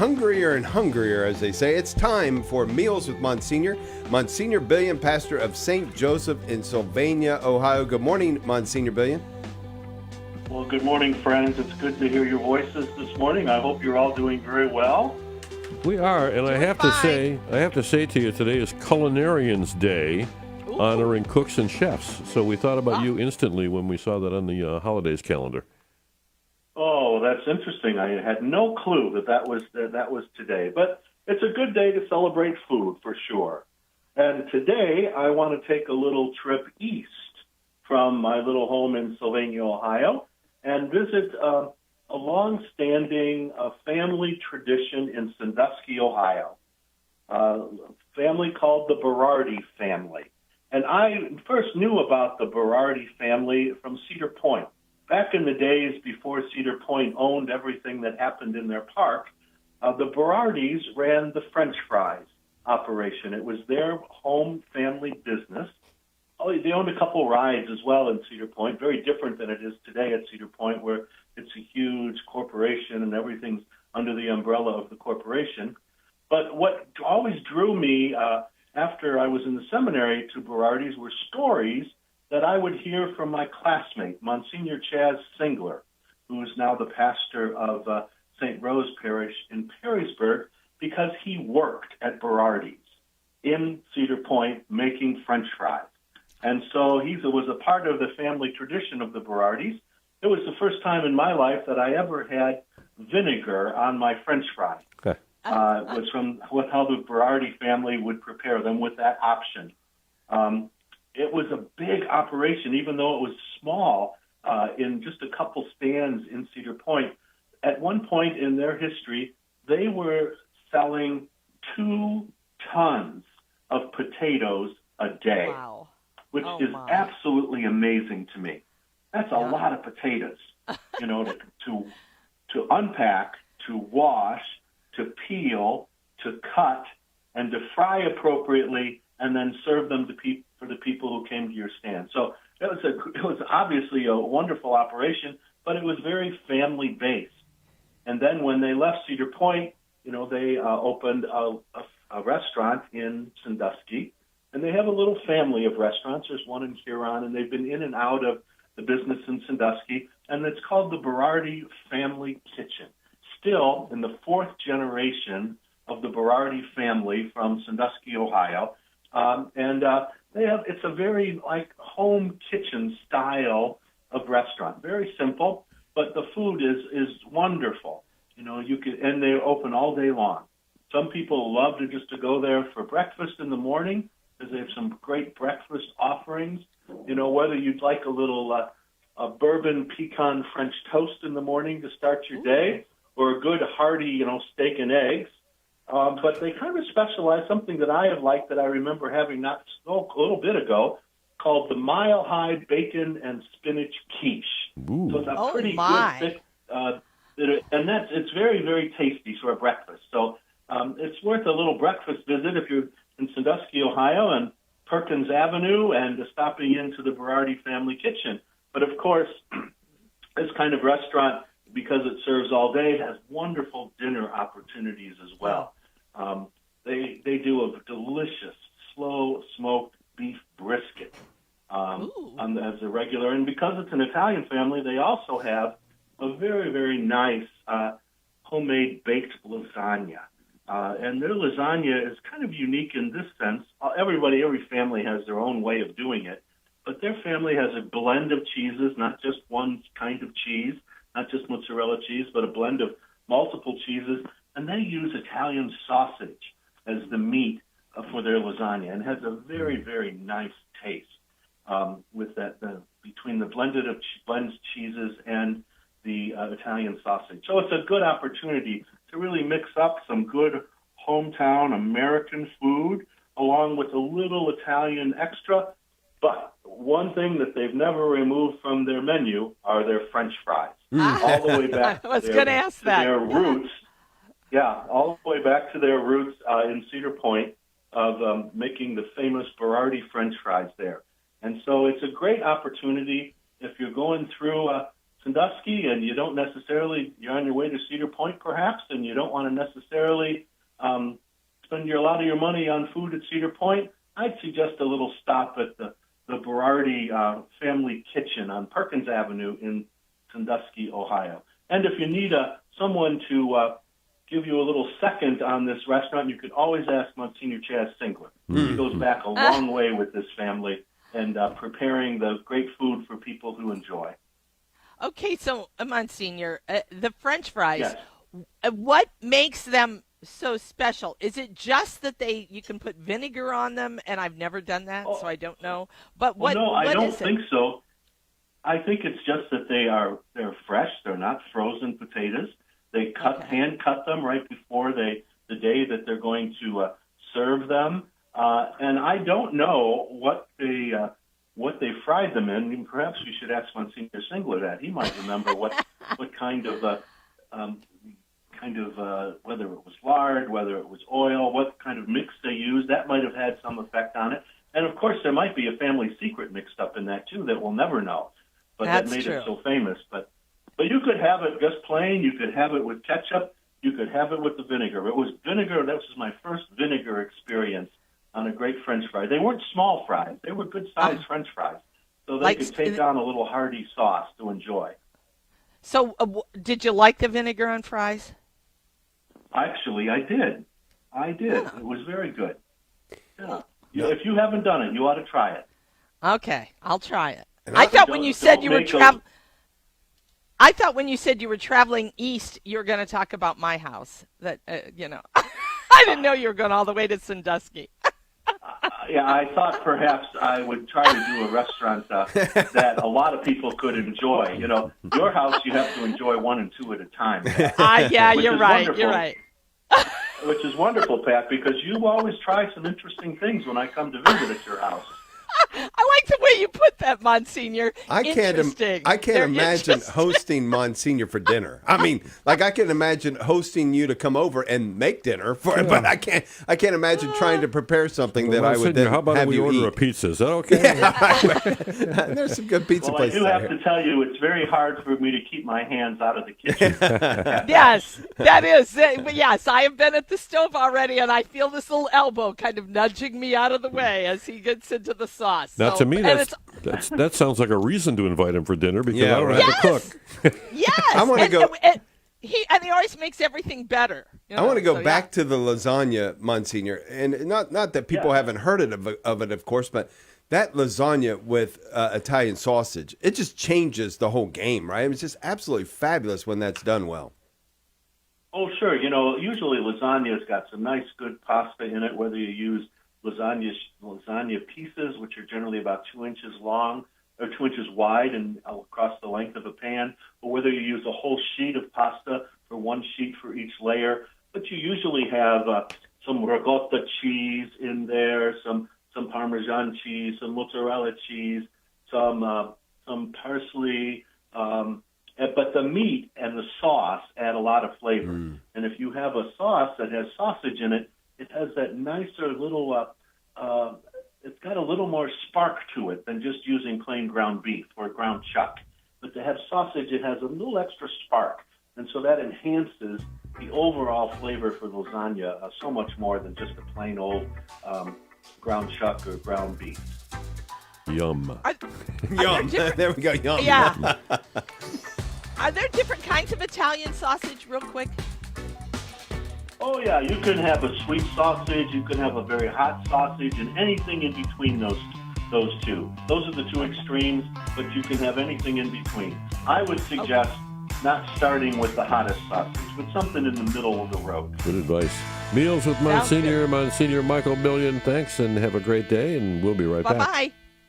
hungrier and hungrier, as they say. It's time for Meals with Monsignor. Monsignor Billian, pastor of St. Joseph in Sylvania, Ohio. Good morning, Monsignor Billian. Well, good morning, friends. It's good to hear your voices this morning. I hope you're all doing very well. We are, and I have to say to you, today is Culinarians Day, honoring cooks and chefs. So we thought about you instantly when we saw that on the holidays calendar. Oh, that's interesting. I had no clue that was today. But it's a good day to celebrate food, for sure. And today, I want to take a little trip east from my little home in Sylvania, Ohio, and visit a long-standing family tradition in Sandusky, Ohio. A family called the Berardi family. And I first knew about the Berardi family from Cedar Point. Back in the days before Cedar Point owned everything that happened in their park, the Berardis ran the French fries operation. It was their home family business. They owned a couple rides as well in Cedar Point, very different than it is today at Cedar Point, where it's a huge corporation and everything's under the umbrella of the corporation. But what always drew me after I was in the seminary to Berardi's were stories that I would hear from my classmate, Monsignor Chaz Singler, who is now the pastor of St. Rose Parish in Perrysburg, because he worked at Berardi's in Cedar Point making French fries. And so he was a part of the family tradition of the Berardi's. It was the first time in my life that I ever had vinegar on my French fries. Okay. It was from how the Berardi family would prepare them with that option. It was a big operation, even though it was small, in just a couple stands in Cedar Point. At one point in their history, they were selling 2 tons of potatoes a day, wow. which is absolutely amazing to me. That's a lot of potatoes, to unpack, to wash, to peel, to cut, and to fry appropriately, and then serve them for the people who came to your stand. So it was obviously a wonderful operation, but it was very family-based. And then when they left Cedar Point, they opened a restaurant in Sandusky, and they have a little family of restaurants. There's one in Huron, and they've been in and out of the business in Sandusky, and it's called the Berardi Family Kitchen. Still in the 4th generation of the Berardi family from Sandusky, Ohio, it's a very home kitchen style of restaurant. Very simple, but the food is wonderful. And they open all day long. Some people love to go there for breakfast in the morning, because they have some great breakfast offerings. Whether you'd like a little a bourbon pecan French toast in the morning to start your day, or a good hearty, steak and eggs. But they kind of specialize, something that I have liked that I remember having a little bit ago, called the Mile High Bacon and Spinach Quiche. Ooh. So it's a pretty good thick, and it's very, very tasty for a breakfast. So it's worth a little breakfast visit if you're in Sandusky, Ohio, and Perkins Avenue, and stopping into the Berardi Family Kitchen. But of course, this kind of restaurant, because it serves all day, it has wonderful dinner opportunities as well. They do a delicious, slow-smoked beef brisket as a regular. And because it's an Italian family, they also have a very, very nice homemade baked lasagna. And their lasagna is kind of unique in this sense. Every family has their own way of doing it. But their family has a blend of cheeses, not just one kind of cheese, not just mozzarella cheese, but a blend of multiple cheeses. And they use Italian sausage as the meat for their lasagna, and has a very, very nice taste with that between the blended cheeses and the Italian sausage. So it's a good opportunity to really mix up some good hometown American food along with a little Italian extra. But one thing that they've never removed from their menu are their French fries. All the way back I was going to ask that. Their roots. Yeah, all the way back to their roots in Cedar Point of making the famous Berardi French fries there. And so it's a great opportunity if you're going through Sandusky and you don't necessarily, you're on your way to Cedar Point perhaps, and you don't want to necessarily spend a lot of your money on food at Cedar Point, I'd suggest a little stop at the Berardi Family Kitchen on Perkins Avenue in Sandusky, Ohio. And if you need someone to give you a little second on this restaurant, you could always ask Monsignor Chaz Singler. He goes back a long way with this family and preparing the great food for people who enjoy. Okay, so Monsignor, the French fries, Yes. What makes them so special? Is it just that you can put vinegar on them? And I've never done that, so I don't know. But what? Well, no, I what don't is think so. I think it's just that they're fresh. They're not frozen potatoes. They hand cut them right before the day that they're going to serve them. And I don't know what they fried them in. I mean, perhaps we should ask Monsignor Singler that. He might remember what kind of whether it was lard, whether it was oil, what kind of mix they used. That might have had some effect on it. And of course, there might be a family secret mixed up in that too that we'll never know. But That's that made true. it so famous. But you could have it just plain. You could have it with ketchup. You could have it with the vinegar. It was vinegar. That was my first vinegar experience on a great French fry. They weren't small fries. They were good-sized French fries. So they could take on a little hearty sauce to enjoy. So did you like the vinegar on fries? Actually, I did. Yeah. It was very good. Yeah. If you haven't done it, you ought to try it. Okay, I'll try it. And I thought when you said you were traveling. I thought when you said you were traveling east, you were going to talk about my house. That I didn't know you were going all the way to Sandusky. Yeah, I thought perhaps I would try to do a restaurant that a lot of people could enjoy. You know, your house you have to enjoy one and two at a time. Yeah, Which you're is right. wonderful. You're right. Which is wonderful, Pat, because you always try some interesting things when I come to visit at your house. I like the way you put that, Monsignor. I can't They're imagine interesting. hosting Monsignor for dinner. I mean, like I can imagine hosting you to come over and make dinner for it, but I can't imagine trying to prepare something that I would then how about have we you order eat. a pizza? Is that okay? There's some good pizza Well, I places do out have here. to tell you, it's very hard for me to keep my hands out of the kitchen. Yes, that is. Yes, I have been at the stove already, and I feel this little elbow kind of nudging me out of the way as he gets into the sauce. Now, to me, and that sounds like a reason to invite him for dinner because Yeah, I don't right. have to cook. yes, I wanna go- And he always makes everything better. I want to go back to the lasagna, Monsignor, and not that people haven't heard of it, of course, but that lasagna with Italian sausage, it just changes the whole game, right? It's just absolutely fabulous when that's done well. Oh, sure. You know, usually lasagna's got some nice, good pasta in it, whether you use lasagna pieces, which are generally about 2 inches long or 2 inches wide and across the length of a pan, or whether you use a whole sheet of pasta for one sheet for each layer. But you usually have some ricotta cheese in there, some Parmesan cheese, some mozzarella cheese, some parsley. But the meat and the sauce add a lot of flavor. And if you have a sauce that has sausage in it, it has that nicer little, it's got a little more spark to it than just using plain ground beef or ground chuck. But to have sausage, it has a little extra spark. And so that enhances the overall flavor for lasagna so much more than just a plain old ground chuck or ground beef. Yum. Yum. There we go. Yum. Yeah. Are there different kinds of Italian sausage, real quick? Oh, yeah, you can have a sweet sausage, you can have a very hot sausage, and anything in between those two. Those are the two extremes, but you can have anything in between. I would suggest not starting with the hottest sausage, but something in the middle of the road. Good advice. Meals with Monsignor Michael Billian. Thanks, and have a great day, and we'll be right back. Bye-bye.